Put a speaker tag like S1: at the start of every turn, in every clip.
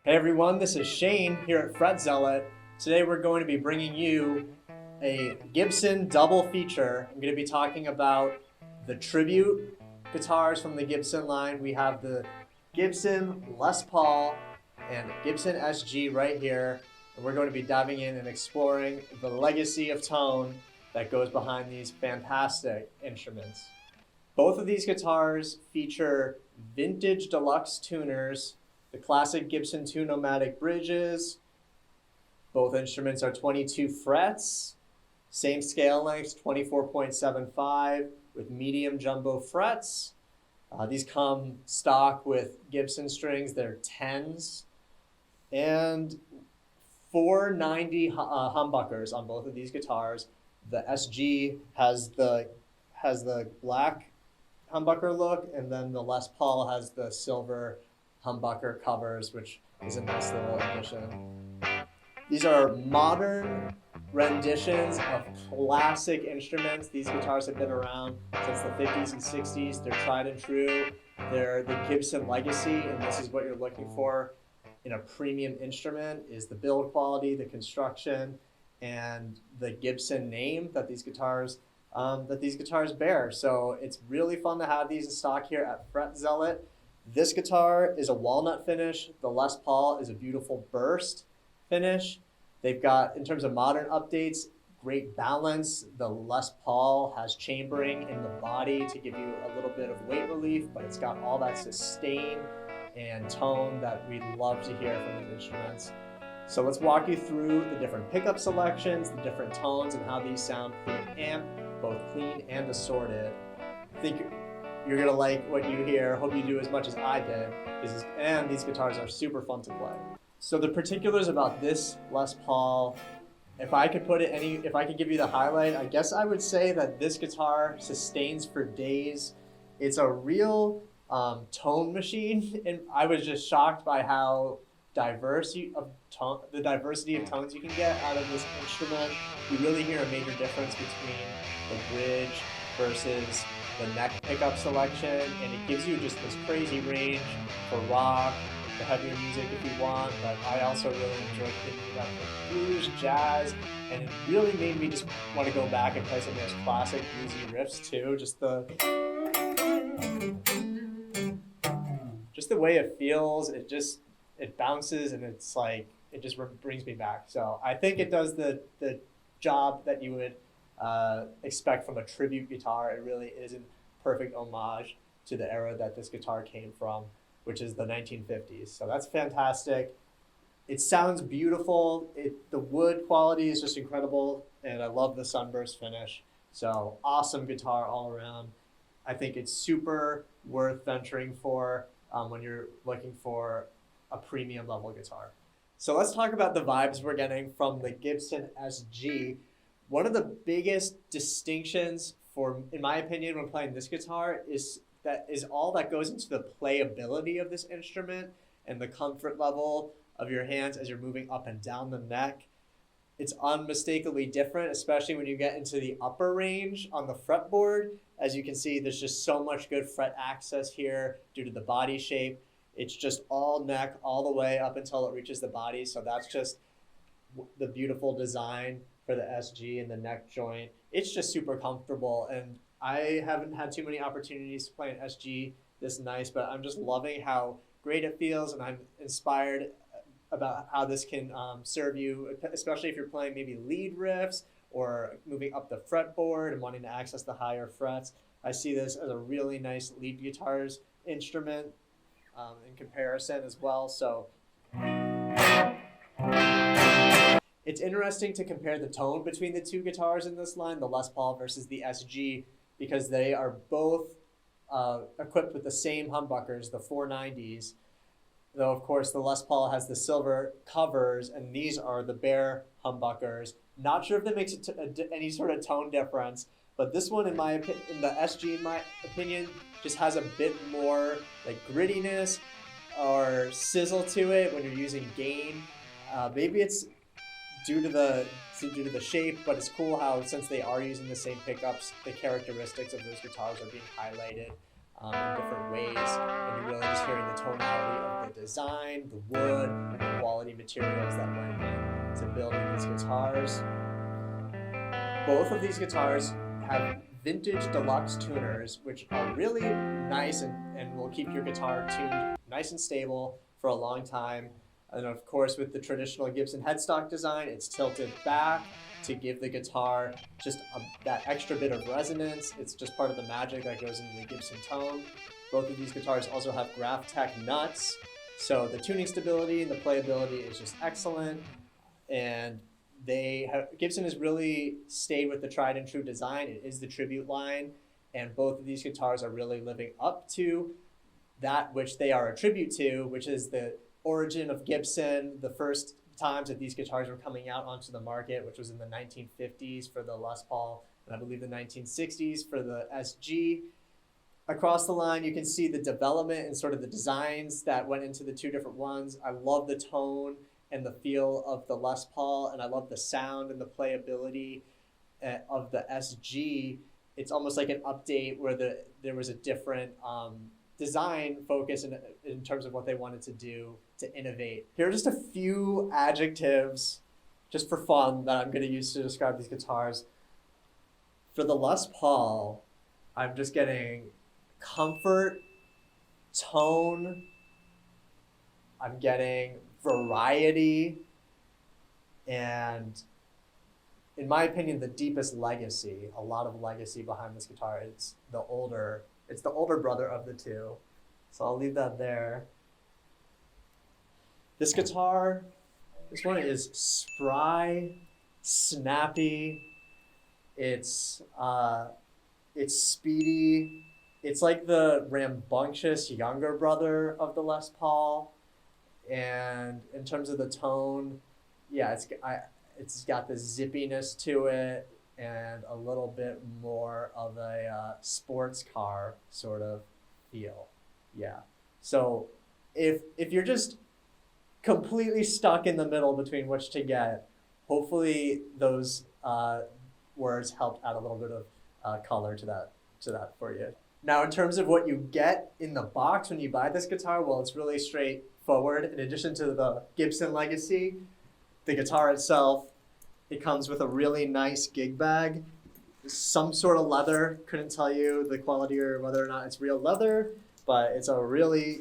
S1: Hey everyone, this is Shane here at Fret Zealot. Today we're going to be bringing you a Gibson double feature. I'm going to be talking about the Tribute guitars from the Gibson line. We have the Gibson Les Paul and Gibson SG right here. And we're going to be diving in and exploring the legacy of tone that goes behind these fantastic instruments. Both of these guitars feature vintage deluxe tuners, the classic Gibson Tune-O-Matic bridges. Both instruments are 22 frets, same scale length, 24.75 with medium jumbo frets. These come stock with Gibson strings, they're 10s, and 490 humbuckers on both of these guitars. The SG has the black humbucker look, and then the Les Paul has the silver humbucker covers, which is a nice little addition. These are modern renditions of classic instruments. These guitars have been around since the 50s and 60s. They're tried and true. They're the Gibson legacy, and this is what you're looking for in a premium instrument, is the build quality, the construction, and the Gibson name that these guitars bear. So it's really fun to have these in stock here at Fret Zealot. This guitar is a walnut finish. The Les Paul is a beautiful burst finish. They've got, in terms of modern updates, great balance. The Les Paul has chambering in the body to give you a little bit of weight relief, but it's got all that sustain and tone that we love to hear from these instruments. So let's walk you through the different pickup selections, the different tones, and how these sound through an amp, both clean and distorted. I think you're gonna like what you hear. Hope you do as much as I did. And these guitars are super fun to play. So the particulars about this Les Paul, if I could give you the highlight, I guess I would say that this guitar sustains for days. It's a real tone machine, and I was just shocked by how the diversity of tones you can get out of this instrument. You really hear a major difference between the bridge versus the neck pickup selection, and it gives you just this crazy range for rock, the heavier music if you want, but I also really enjoyed thinking about the blues, jazz, and it really made me just want to go back and play some of those classic bluesy riffs too. Just the way it feels, it bounces, and it's like, it just brings me back. So I think it does the job that you would expect from a tribute guitar. It really is a perfect homage to the era that this guitar came from, which is the 1950s. So that's fantastic. It sounds beautiful. The wood quality is just incredible, and I love the sunburst finish. So awesome guitar all around. I think it's super worth venturing for when you're looking for a premium level guitar. So let's talk about the vibes we're getting from the Gibson SG. One of the biggest distinctions in my opinion, when playing this guitar is all that goes into the playability of this instrument and the comfort level of your hands as you're moving up and down the neck. It's unmistakably different, especially when you get into the upper range on the fretboard. As you can see, there's just so much good fret access here due to the body shape. It's just all neck all the way up until it reaches the body. So that's just the beautiful design for the SG and the neck joint. It's just super comfortable, and I haven't had too many opportunities to play an SG this nice, but I'm just loving how great it feels, and I'm inspired about how this can serve you, especially if you're playing maybe lead riffs or moving up the fretboard and wanting to access the higher frets. I see this as a really nice lead guitars instrument in comparison as well. So it's interesting to compare the tone between the two guitars in this line, the Les Paul versus the SG, because they are both equipped with the same humbuckers, the 490s, though of course the Les Paul has the silver covers, and these are the bare humbuckers. Not sure if that makes any sort of tone difference, but this one, in the SG, in my opinion, just has a bit more like grittiness or sizzle to it when you're using gain. Maybe it's due to the shape, but it's cool how, since they are using the same pickups, the characteristics of those guitars are being highlighted in different ways, and you're really just hearing the tonality of the design, the wood, and the quality materials that went into building these guitars. Both of these guitars have vintage deluxe tuners, which are really nice and will keep your guitar tuned nice and stable for a long time. And of course, with the traditional Gibson headstock design, it's tilted back to give the guitar just that extra bit of resonance. It's just part of the magic that goes into the Gibson tone. Both of these guitars also have Graph-Tech nuts, so the tuning stability and the playability is just excellent. And Gibson has really stayed with the tried and true design. It is the Tribute line, and both of these guitars are really living up to that which they are a tribute to, which is the origin of Gibson, the first times that these guitars were coming out onto the market, which was in the 1950s for the Les Paul, and I believe the 1960s for the SG. Across the line, you can see the development and sort of the designs that went into the two different ones. I love the tone and the feel of the Les Paul, and I love the sound and the playability of the SG. It's almost like an update where there was a different design focus in terms of what they wanted to do to innovate. Here are just a few adjectives, just for fun, that I'm going to use to describe these guitars. For the Les Paul, I'm just getting comfort, tone, I'm getting variety, and in my opinion, the deepest legacy, a lot of legacy behind this guitar. It's the older brother of the two. So I'll leave that there. This guitar, this one is spry, snappy, it's speedy. It's like the rambunctious younger brother of the Les Paul. And in terms of the tone, yeah, it's got the zippiness to it and a little bit more of a sports car sort of feel. Yeah. So if you're just completely stuck in the middle between which to get, hopefully those words helped add a little bit of color to that for you. Now, in terms of what you get in the box when you buy this guitar, well, it's really straightforward. In addition to the Gibson legacy, the guitar itself, it comes with a really nice gig bag, some sort of leather. Couldn't tell you the quality or whether or not it's real leather, but it's a really,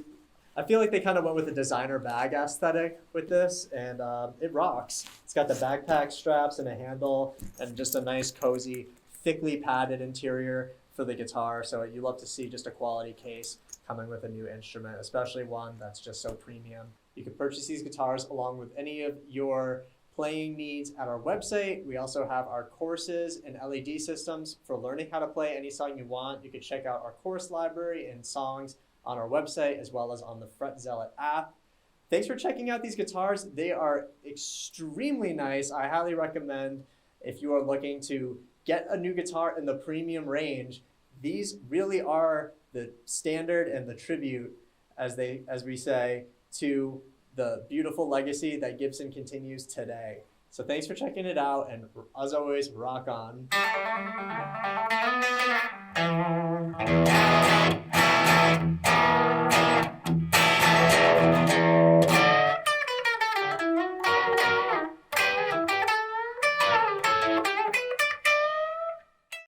S1: I feel like they kind of went with a designer bag aesthetic with this, and it rocks. It's got the backpack straps and a handle and just a nice cozy, thickly padded interior for the guitar. So you love to see just a quality case coming with a new instrument, especially one that's just so premium. You can purchase these guitars along with any of your playing needs at our website. We also have our courses and LED systems for learning how to play any song you want. You can check out our course library and songs on our website as well as on the Fret Zealot app. Thanks for checking out these guitars. They are extremely nice. I highly recommend, if you are looking to get a new guitar in the premium range, these really are the standard and the tribute, as we say, to the beautiful legacy that Gibson continues today. So thanks for checking it out, and as always, rock on.